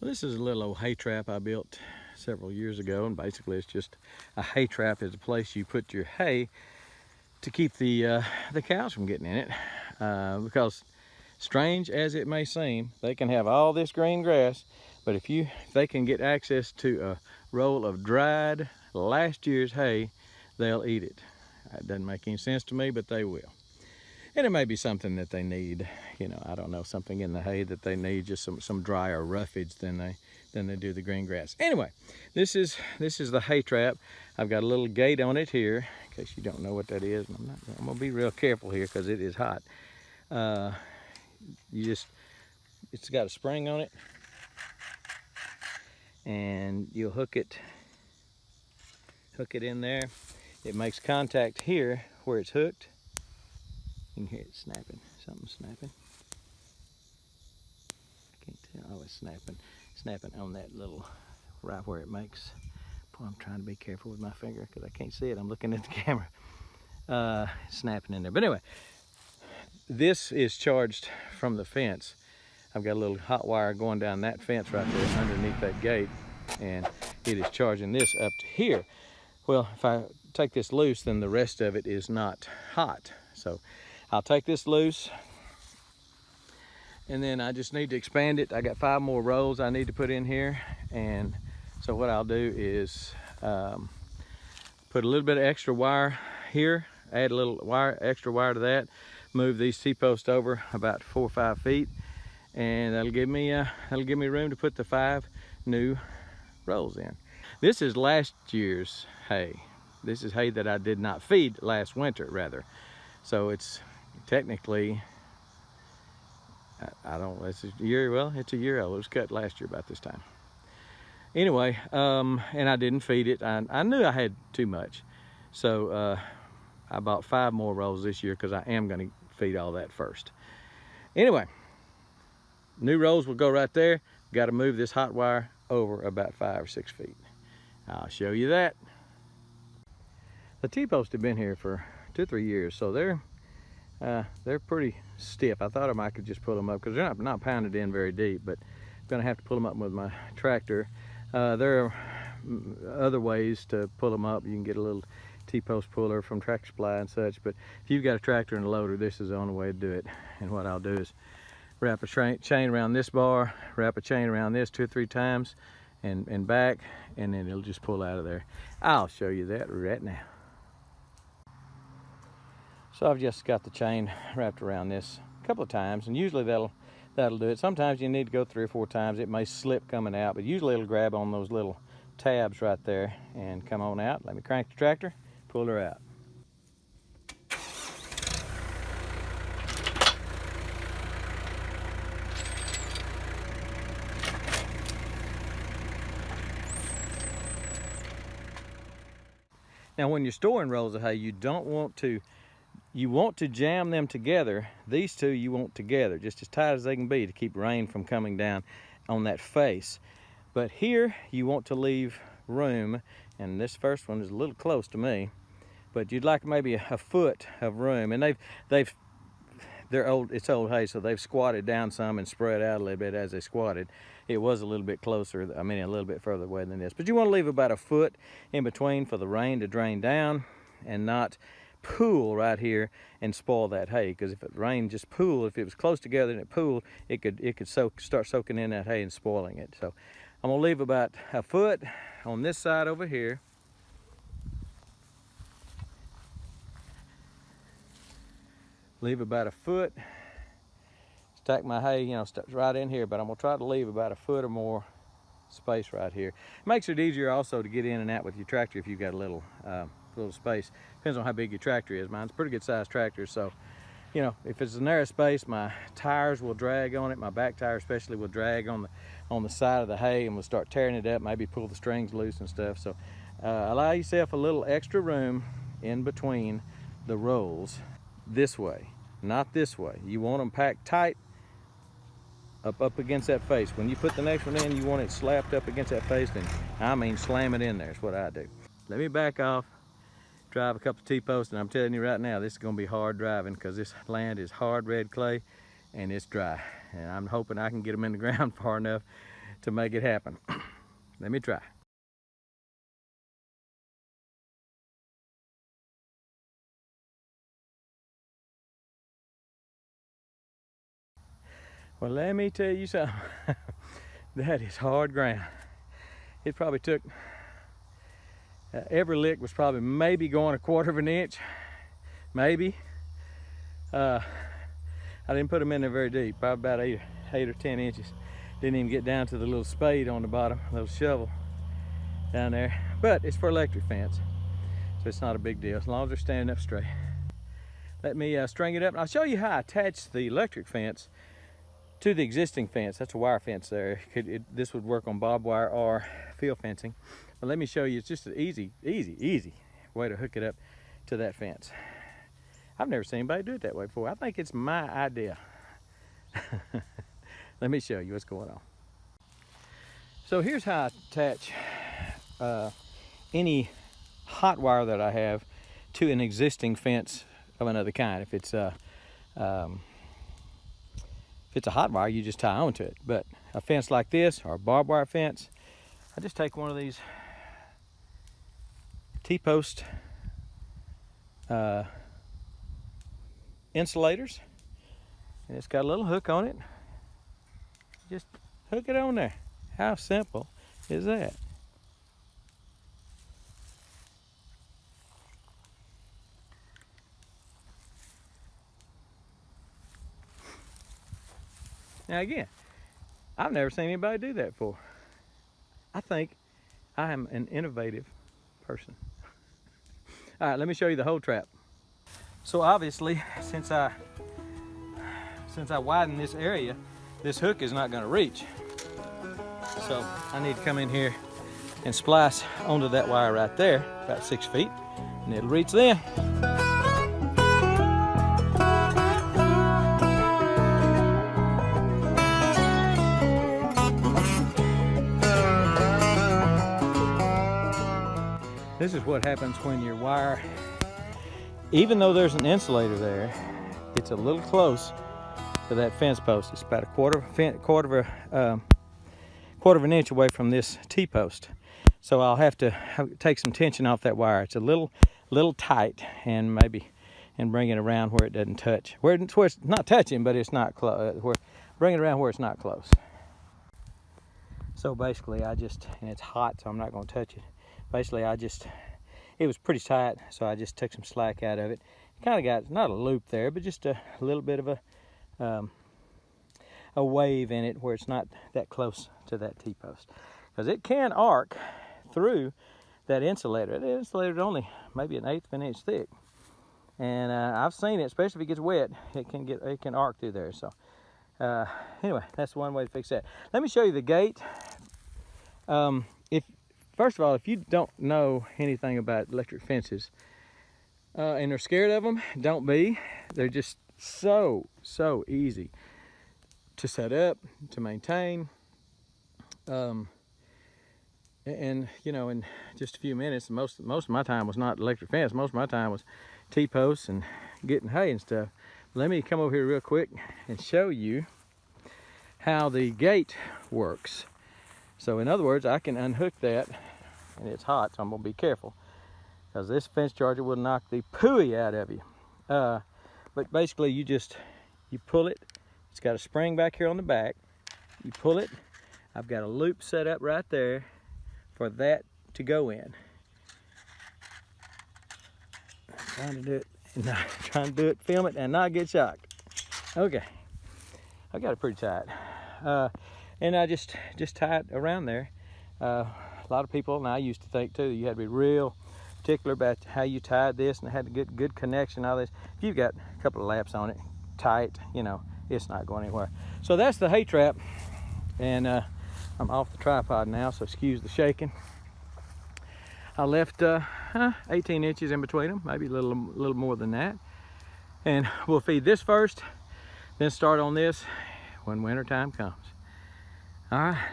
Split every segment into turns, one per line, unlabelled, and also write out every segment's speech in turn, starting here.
Well, this is a little old hay trap I built several years ago, and basically it's just a hay trap is a place you put your hay to keep the cows from getting in it. Because strange as it may seem, they can have all this green grass, but if they can get access to a roll of dried last year's hay, they'll eat it. It doesn't make any sense to me, but they will. And it may be something that they need, you know, I don't know, something in the hay that they need, just some drier roughage than they do the green grass. Anyway, this is the hay trap. I've got a little gate on it here, in case you don't know what that is. I'm gonna be real careful here because it is hot. It's got a spring on it, and you'll hook it in there. It makes contact here where it's hooked. You can hear it snapping, something snapping. I can't tell, oh, it's snapping on that little, right where it makes. Boy, I'm trying to be careful with my finger because I can't see it, I'm looking at the camera. Snapping in there, but anyway, this is charged from the fence. I've got a little hot wire going down that fence right there underneath that gate, and it is charging this up to here. Well, if I take this loose, then the rest of it is not hot. So I'll take this loose, and then I just need to expand it. I got 5 more rolls I need to put in here, and so what I'll do is put a little bit of extra wire here, add a little extra wire to that, move these T-posts over about 4 or 5 feet, and that'll give me room to put the 5 new rolls in. This is last year's hay. This is hay that I did not feed last winter, rather. So it's technically, I don't know, it's a year old. It was cut last year about this time. Anyway, and I didn't feed it. I knew I had too much. So I bought 5 more rolls this year because I am going to feed all that first. Anyway, new rolls will go right there. Got to move this hot wire over about 5 or 6 feet. I'll show you that. The T-posts have been here for 2 or 3 years, so they're pretty stiff. I thought I could just pull them up because they're not pounded in very deep, but I'm gonna have to pull them up with my tractor. There are other ways to pull them up. You can get a little T-post puller from Tractor Supply and such, but if you've got a tractor and a loader, this is the only way to do it. And what I'll do is wrap a chain around this bar, wrap a chain around this 2 or 3 times, and back, and then it'll just pull out of there. I'll show you that right now. So I've just got the chain wrapped around this a couple of times, and usually that'll do it. Sometimes you need to go 3 or 4 times. It may slip coming out, but usually it'll grab on those little tabs right there and come on out. Let me crank the tractor, pull her out. Now when you're storing rolls of hay, you want to jam them together. These two you want together, just as tight as they can be to keep rain from coming down on that face. But here you want to leave room, and this first one is a little close to me, but you'd like maybe a foot of room. And it's old hay, so they've squatted down some and spread out a little bit as they squatted. It was a little bit closer, a little bit further away than this. But you want to leave about a foot in between for the rain to drain down and not pool right here and spoil that hay. Because if it rained just pool, if it was close together and it pooled, it could start soaking in that hay and spoiling it. So I'm gonna leave about a foot on this side over here. Leave about a foot. Stack my hay, right in here, but I'm gonna try to leave about a foot or more space right here. It makes it easier also to get in and out with your tractor if you've got a little space. Depends on how big your tractor is. Mine's a pretty good sized tractor, so if it's a narrow space, my tires will drag on it. My back tire especially will drag on the side of the hay, and we'll start tearing it up, maybe pull the strings loose and stuff. So allow yourself a little extra room in between the rolls this way, not this way. You want them packed tight up against that face. When you put the next one in, you want it slapped up against that face, and slam it in there is what I do. Let me back off, drive a couple T-posts, and I'm telling you right now, this is gonna be hard driving because this land is hard red clay and it's dry. And I'm hoping I can get them in the ground far enough to make it happen. Let me try. Well, let me tell you something. That is hard ground. It probably took, every lick was probably maybe going 1/4 of an inch, maybe. I didn't put them in there very deep, probably about 8 or 10 inches. Didn't even get down to the little spade on the bottom, little shovel down there. But it's for electric fence, so it's not a big deal as long as they're standing up straight. Let me string it up, and I'll show you how I attach the electric fence to the existing fence. That's a wire fence there. This would work on barbed wire or field fencing. But let me show you, it's just an easy way to hook it up to that fence. I've never seen anybody do it that way before. I think it's my idea. Let me show you what's going on. So here's how I attach any hot wire that I have to an existing fence of another kind. If it's a hot wire, you just tie onto it. But a fence like this, or a barbed wire fence, I just take one of these T-post insulators, and it's got a little hook on it. Just hook it on there. How simple is that? Now again, I've never seen anybody do that before. I think I am an innovative person. All right, let me show you the whole trap. So obviously, since I widen this area, this hook is not going to reach. So I need to come in here and splice onto that wire right there, about 6 feet, and it'll reach then. This is what happens when your wire, even though there's an insulator there, it's a little close to that fence post. It's about a quarter of an inch away from this T-post. So I'll have to take some tension off that wire. It's a little tight, and bring it around where it doesn't touch. Where it's not touching, but it's not close. Bring it around where it's not close. So basically, and it's hot, so I'm not going to touch it. Basically, it was pretty tight, so I just took some slack out of it. Kind of got, not a loop there, but just a little bit of a wave in it where it's not that close to that T-post. Because it can arc through that insulator. The insulator is only maybe 1/8 of an inch thick. And I've seen it, especially if it gets wet, it can arc through there. So anyway, that's one way to fix that. Let me show you the gate. First of all, if you don't know anything about electric fences and are scared of them, don't be. They're just so easy to set up, to maintain. And you know, in just a few minutes, most of my time was not electric fence. Most of my time was T-posts and getting hay and stuff. Let me come over here real quick and show you how the gate works. So in other words, I can unhook that, and it's hot, so I'm gonna be careful, because this fence charger will knock the pooey out of you. But basically, you pull it. It's got a spring back here on the back. You pull it. I've got a loop set up right there for that to go in. I'm trying to do it, film it, and not get shocked. Okay, I got it pretty tight. And I just tie it around there. A lot of people, and I used to think too, you had to be real particular about how you tied this and had to get good connection, all this. If you've got a couple of laps on it, tight, you know, it's not going anywhere. So that's the hay trap, and I'm off the tripod now, so excuse the shaking. I left 18 inches in between them, maybe a little more than that. And we'll feed this first, then start on this when winter time comes. All right,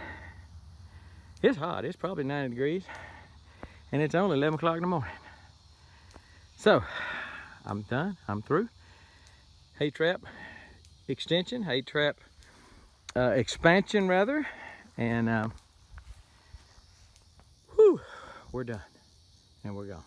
it's hot. It's probably 90 degrees, and it's only 11 o'clock in the morning. So I'm done. I'm through. Hay trap extension, hay trap expansion rather, And whew, we're done and we're gone.